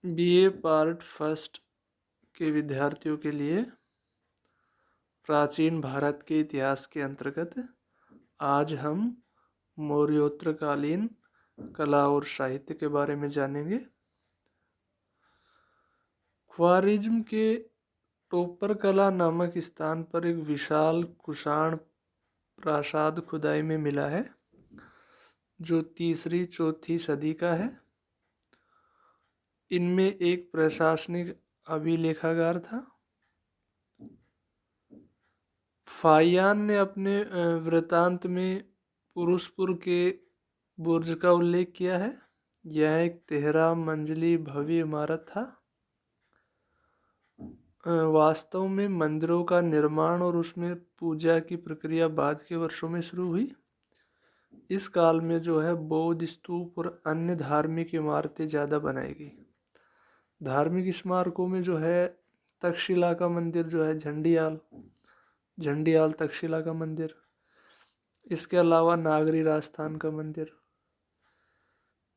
BA part first के विद्यार्थियों के लिए प्राचीन भारत के इतिहास के अंतर्गत आज हम मौर्योत्तरकालीन कला और साहित्य के बारे में जानेंगे। ख्वारिज्म के टोपर कला नामक स्थान पर एक विशाल कुषाण प्रासाद खुदाई में मिला है, जो तीसरी चौथी सदी का है। इनमें एक प्रशासनिक अभिलेखागार था। फाहियान ने अपने वृत्तांत में पुरुषपुर के बुर्ज का उल्लेख किया है। यह एक 13 मंजिली भव्य इमारत था। वास्तव में मंदिरों का निर्माण और उसमें पूजा की प्रक्रिया बाद के वर्षों में शुरू हुई। इस काल में जो है बौद्ध स्तूप और अन्य धार्मिक इमारतें ज़्यादा बनाई गई। धार्मिक स्मारकों में जो है तक्षशिला का मंदिर जो है झंडियाल तक्षशिला का मंदिर, इसके अलावा नागरी राजस्थान का मंदिर,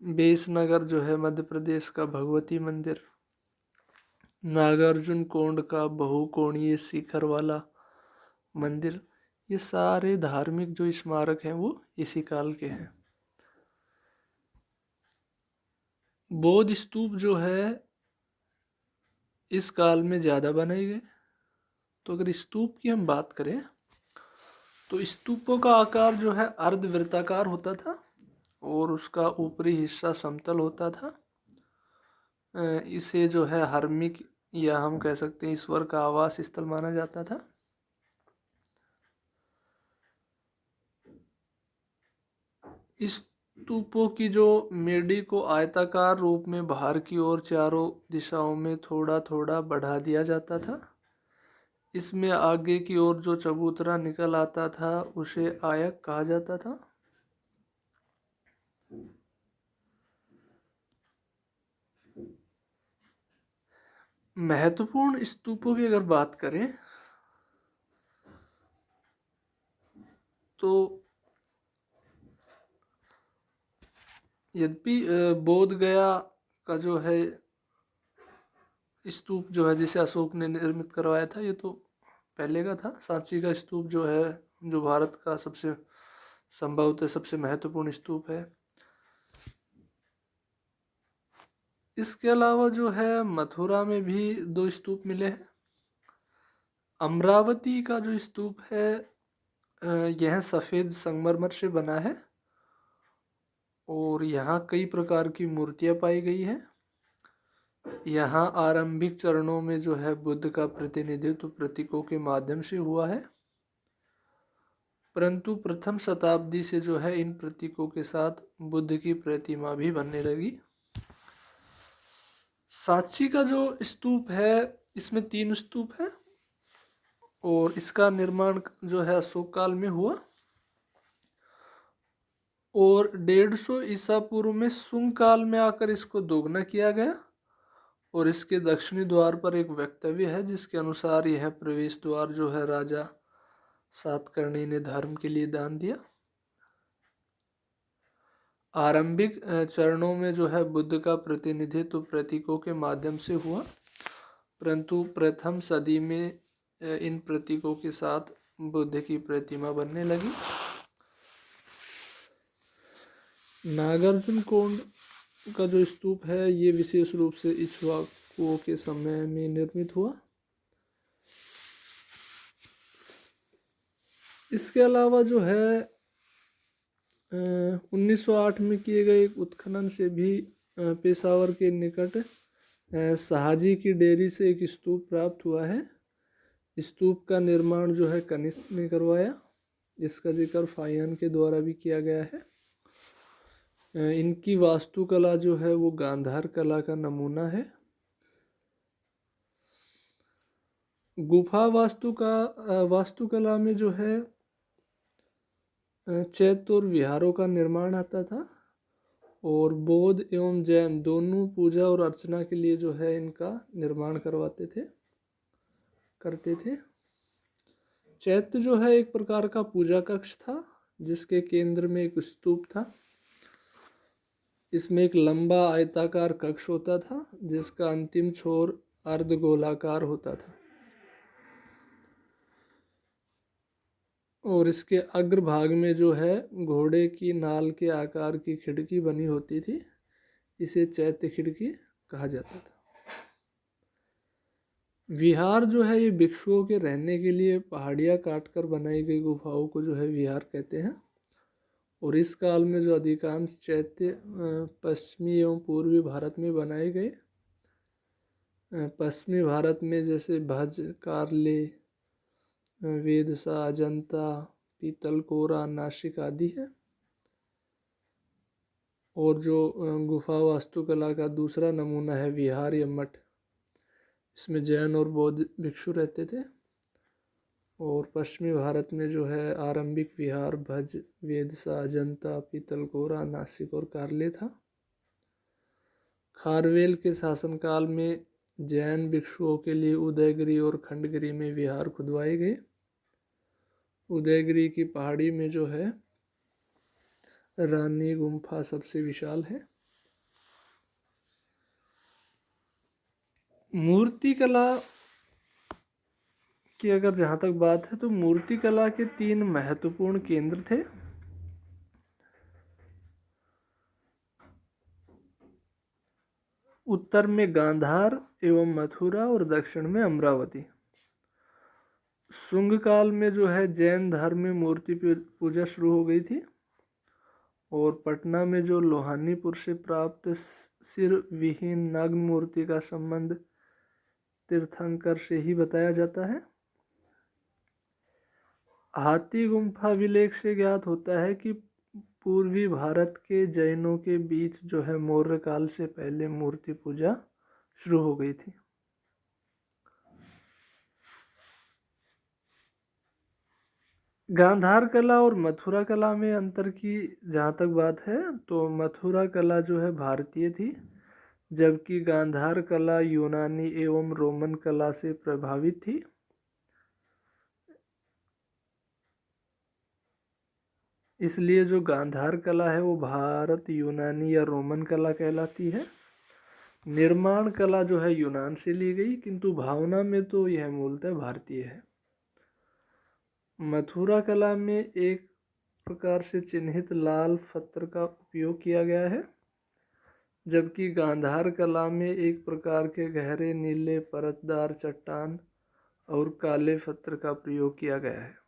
बेसनगर जो है मध्य प्रदेश का भगवती मंदिर, नागार्जुन कोंड का बहुकोणीय शिखर वाला मंदिर, ये सारे धार्मिक जो स्मारक हैं वो इसी काल के हैं। बौद्ध स्तूप जो है इस काल में ज़्यादा बनाए गए। तो अगर स्तूप की हम बात करें तो स्तूपों का आकार जो है अर्धवृत्ताकार होता था और उसका ऊपरी हिस्सा समतल होता था। इसे जो है धार्मिक या हम कह सकते हैं ईश्वर का आवास स्थल माना जाता था। इस स्तूपों की जो मेडी को आयताकार रूप में बाहर की ओर चारों दिशाओं में थोड़ा थोड़ा बढ़ा दिया जाता था। इसमें आगे की ओर जो चबूतरा निकल आता था उसे आयक कहा जाता था। महत्वपूर्ण स्तूपों की अगर बात करें तो यद्यपि बोध गया का जो है स्तूप जो है जिसे अशोक ने निर्मित करवाया था, ये तो पहले का था। सांची का स्तूप जो है जो भारत का सबसे संभवतः सबसे महत्वपूर्ण स्तूप है। इसके अलावा जो है मथुरा में भी 2 स्तूप मिले हैं। अमरावती का जो स्तूप है यह सफ़ेद संगमरमर से बना है और यहाँ कई प्रकार की मूर्तियाँ पाई गई हैं। यहाँ आरंभिक चरणों में जो है बुद्ध का प्रतिनिधित्व प्रतीकों के माध्यम से हुआ है, परंतु प्रथम शताब्दी से जो है इन प्रतीकों के साथ बुद्ध की प्रतिमा भी बनने लगी। सांची का जो स्तूप है इसमें 3 स्तूप है और इसका निर्माण जो है अशोक काल में हुआ और 150 ईसा पूर्व में सुंग काल में आकर इसको दोगुना किया गया। और इसके दक्षिणी द्वार पर एक वक्तव्य है जिसके अनुसार यह प्रवेश द्वार जो है राजा सातकर्णी ने धर्म के लिए दान दिया। आरंभिक चरणों में जो है बुद्ध का प्रतिनिधित्व प्रतीकों के माध्यम से हुआ, परंतु प्रथम सदी में इन प्रतीकों के साथ बुद्ध की प्रतिमा बनने लगी। नागार्जुन कोंड का जो स्तूप है ये विशेष रूप से इक्ष्वाकुओं के समय में निर्मित हुआ। इसके अलावा जो है 1908 में किए गए एक उत्खनन से भी पेशावर के निकट शाहजी की डेयरी से एक स्तूप प्राप्त हुआ है। स्तूप का निर्माण जो है कनिष्क ने करवाया। इसका जिक्र फाहियान के द्वारा भी किया गया है। इनकी वास्तुकला जो है वो गांधार कला का नमूना है। गुफा वास्तुकला में जो है चैत्य और विहारों का निर्माण आता था और बौद्ध एवं जैन दोनों पूजा और अर्चना के लिए जो है इनका निर्माण करते थे। चैत्य जो है एक प्रकार का पूजा कक्ष था जिसके केंद्र में एक स्तूप था। इसमें एक लंबा आयताकार कक्ष होता था जिसका अंतिम छोर अर्धगोलाकार होता था और इसके अग्रभाग में जो है घोड़े की नाल के आकार की खिड़की बनी होती थी। इसे चैत्य खिड़की कहा जाता था। विहार जो है ये भिक्षुओं के रहने के लिए पहाड़ियाँ काटकर बनाई गई गुफाओं को जो है विहार कहते हैं। और इस काल में जो अधिकांश चैत्य पश्चिमी एवं पूर्वी भारत में बनाए गए। पश्चिमी भारत में जैसे भज, कार्ले, वेदसा, अजंता, पीतलकोरा, नासिक आदि है। और जो गुफा वास्तुकला का दूसरा नमूना है विहार या मठ, इसमें जैन और बौद्ध भिक्षु रहते थे। और पश्चिमी भारत में जो है आरंभिक विहार भज, वेदसा, अजंता, पीतलकोरा, नासिक और कार्ले था। खारवेल के शासनकाल में जैन भिक्षुओं के लिए उदयगिरी और खंडगिरी में विहार खुदवाए गए। उदयगिरी की पहाड़ी में जो है रानी गुम्फा सबसे विशाल है। मूर्ति कला की अगर जहाँ तक बात है तो मूर्ति कला के 3 महत्वपूर्ण केंद्र थे। उत्तर में गांधार एवं मथुरा और दक्षिण में अमरावती। शुंग काल में जो है जैन धर्म में मूर्ति पूजा शुरू हो गई थी। और पटना में जो लोहानीपुर से प्राप्त सिर विहीन नग्न मूर्ति का संबंध तीर्थंकर से ही बताया जाता है। हाथी गुम्फा विलेख से ज्ञात होता है कि पूर्वी भारत के जैनों के बीच जो है मौर्य काल से पहले मूर्ति पूजा शुरू हो गई थी। गांधार कला और मथुरा कला में अंतर की जहाँ तक बात है तो मथुरा कला जो है भारतीय थी, जबकि गांधार कला यूनानी एवं रोमन कला से प्रभावित थी। इसलिए जो गांधार कला है वो भारत यूनानी या रोमन कला कहलाती है। निर्माण कला जो है यूनान से ली गई, किंतु भावना में तो यह मूलतः भारतीय है। मथुरा कला में एक प्रकार से चिन्हित लाल पत्थर का उपयोग किया गया है, जबकि गांधार कला में एक प्रकार के गहरे नीले परतदार चट्टान और काले पत्थर का प्रयोग किया गया है।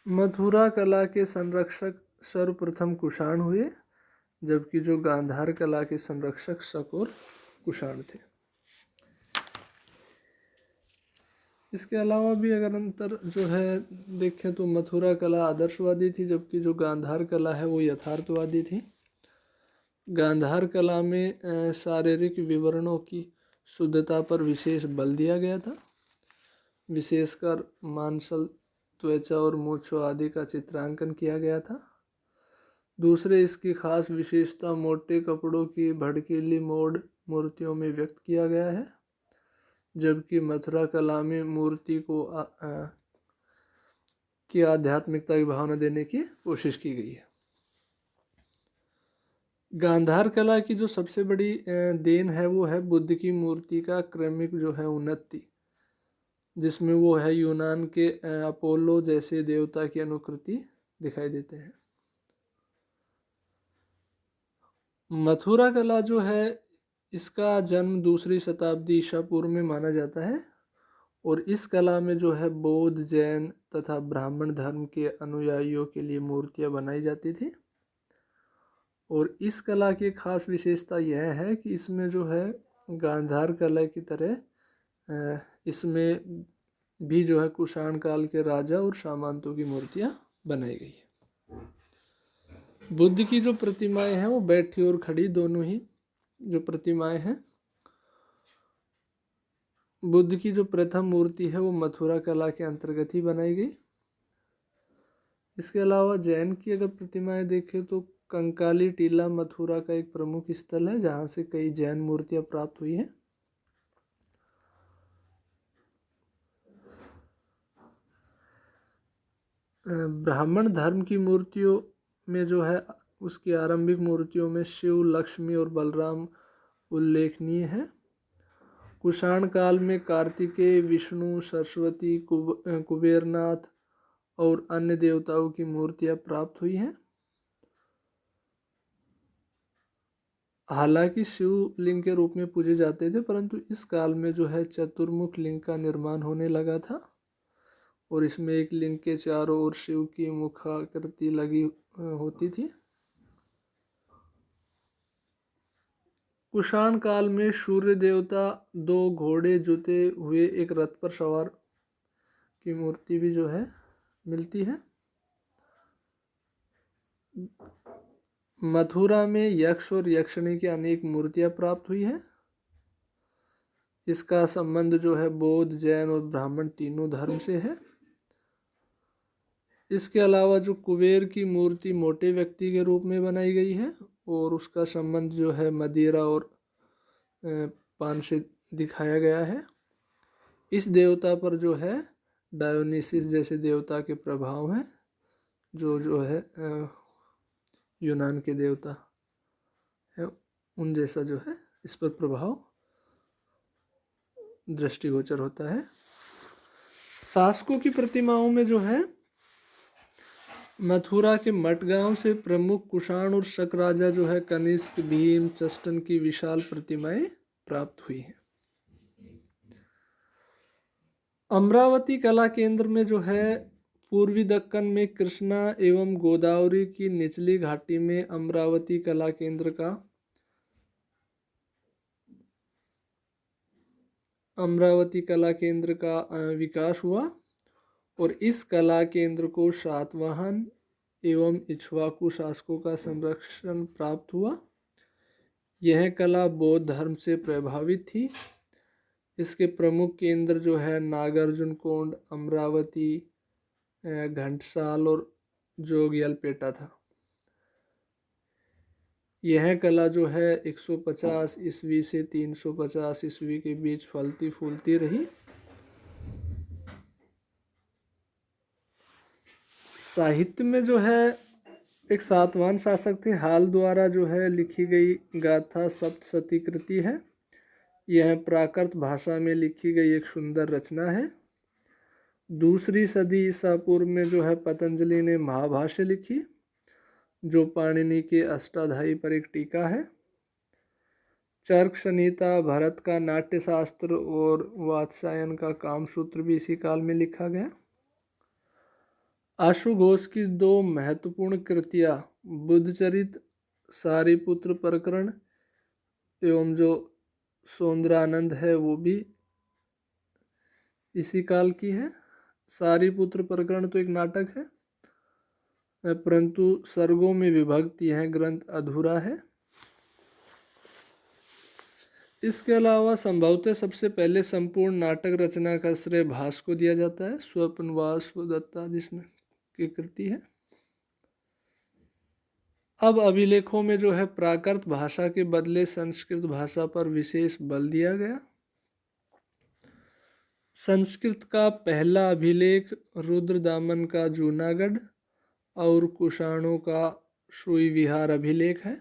मथुरा कला के संरक्षक सर्वप्रथम कुषाण हुए, जबकि जो गांधार कला के संरक्षक शक और कुषाण थे। इसके अलावा भी अगर अंतर जो है देखें तो मथुरा कला आदर्शवादी थी, जबकि जो गांधार कला है वो यथार्थवादी थी। गांधार कला में शारीरिक विवरणों की शुद्धता पर विशेष बल दिया गया था, विशेषकर मांसल, त्वचा और मूंछों आदि का चित्रांकन किया गया था। दूसरे इसकी खास विशेषता मोटे कपड़ों की भड़कीली मोड़ मूर्तियों में व्यक्त किया गया है, जबकि मथुरा कला में मूर्ति को की आध्यात्मिकता की भावना देने की कोशिश की गई है। गांधार कला की जो सबसे बड़ी देन है वो है बुद्ध की मूर्ति का क्रमिक जो है उन्नति, जिसमें वो है यूनान के अपोलो जैसे देवता की अनुकृति दिखाई देते हैं। मथुरा कला जो है इसका जन्म 2री शताब्दी ईसा पूर्व में माना जाता है और इस कला में जो है बौद्ध, जैन तथा ब्राह्मण धर्म के अनुयायियों के लिए मूर्तियां बनाई जाती थी। और इस कला की खास विशेषता यह है कि इसमें जो है गांधार कला की तरह इसमें भी जो है कुषाण काल के राजा और सामंतों की मूर्तियां बनाई गई है। बुद्ध की जो प्रतिमाएं हैं वो बैठी और खड़ी दोनों ही जो प्रतिमाएं हैं। बुद्ध की जो प्रथम मूर्ति है वो मथुरा कला के अंतर्गत ही बनाई गई। इसके अलावा जैन की अगर प्रतिमाएं देखें तो कंकाली टीला मथुरा का एक प्रमुख स्थल है जहाँ से कई जैन मूर्तियां प्राप्त हुई हैं। ब्राह्मण धर्म की मूर्तियों में जो है उसकी आरंभिक मूर्तियों में शिव, लक्ष्मी और बलराम उल्लेखनीय हैं। कुषाण काल में कार्तिकेय, विष्णु, सरस्वती, कुबेरनाथ और अन्य देवताओं की मूर्तियां प्राप्त हुई हैं। हालांकि शिव लिंग के रूप में पूजे जाते थे, परंतु इस काल में जो है चतुर्मुख लिंग का निर्माण होने लगा था और इसमें एक लिंग के चारों ओर शिव की मुखाकृति लगी होती थी। कुषाण काल में सूर्य देवता, 2 घोड़े जुते हुए एक रथ पर सवार की मूर्ति भी जो है मिलती है। मथुरा में यक्ष और यक्षिणी की अनेक मूर्तियां प्राप्त हुई हैं। इसका संबंध जो है बौद्ध, जैन और ब्राह्मण तीनों धर्म से है। इसके अलावा जो कुबेर की मूर्ति मोटे व्यक्ति के रूप में बनाई गई है और उसका संबंध जो है मदिरा और पान से दिखाया गया है। इस देवता पर जो है डायोनिसिस जैसे देवता के प्रभाव हैं, जो है यूनान के देवता है उन जैसा जो है इस पर प्रभाव दृष्टिगोचर होता है। शासकों की प्रतिमाओं में जो है मथुरा के मटगांव से प्रमुख कुषाण और शक राजा जो है कनिष्क, भीम, चस्टन की विशाल प्रतिमाएं प्राप्त हुई हैं। अमरावती कला केंद्र में जो है पूर्वी दक्कन में कृष्णा एवं गोदावरी की निचली घाटी में अमरावती कला केंद्र का विकास हुआ और इस कला केंद्र को सातवाहन एवं इक्ष्वाकु शासकों का संरक्षण प्राप्त हुआ। यह कला बौद्ध धर्म से प्रभावित थी। इसके प्रमुख केंद्र जो है नागार्जुन कोंड, अमरावती, घंटसाल और जोगियलपेटा था। यह कला जो है 150 ईस्वी से 350 ईस्वी के बीच फलती फूलती रही। साहित्य में जो है एक सातवाहन शासक थे, हाल द्वारा जो है लिखी गई गाथा सप्तशती कृति है। यह प्राकृत भाषा में लिखी गई एक सुंदर रचना है। 2री सदी ईसा पूर्व में जो है पतंजलि ने महाभाष्य लिखी, जो पाणिनि के अष्टाध्यायी पर एक टीका है। चर्क संहिता, भरत का नाट्यशास्त्र और वात्स्यायन का कामसूत्र भी इसी काल में लिखा गया। आशुघोष की 2 महत्वपूर्ण कृतियाँ बुद्धचरित, सारिपुत्र प्रकरण एवं जो सौंदरानंद है वो भी इसी काल की है। सारिपुत्र प्रकरण तो एक नाटक है, परंतु सर्गों में विभक्त यह ग्रंथ अधूरा है। इसके अलावा संभवतः सबसे पहले संपूर्ण नाटक रचना का श्रेय भास को दिया जाता है, स्वप्नवास दत्ता जिसमें की कृति है। अब अभिलेखों में जो है प्राकृत भाषा के बदले संस्कृत भाषा पर विशेष बल दिया गया। संस्कृत का पहला अभिलेख रुद्रदामन का जूनागढ़ और कुषाणों का सुई-विहार अभिलेख है।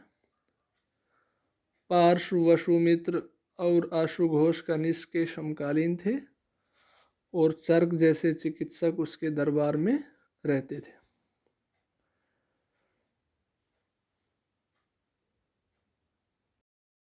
पार्श्व, वसुमित्र और आशुघोष कनिष्क के समकालीन थे और चर्क जैसे चिकित्सक उसके दरबार में रहते थे।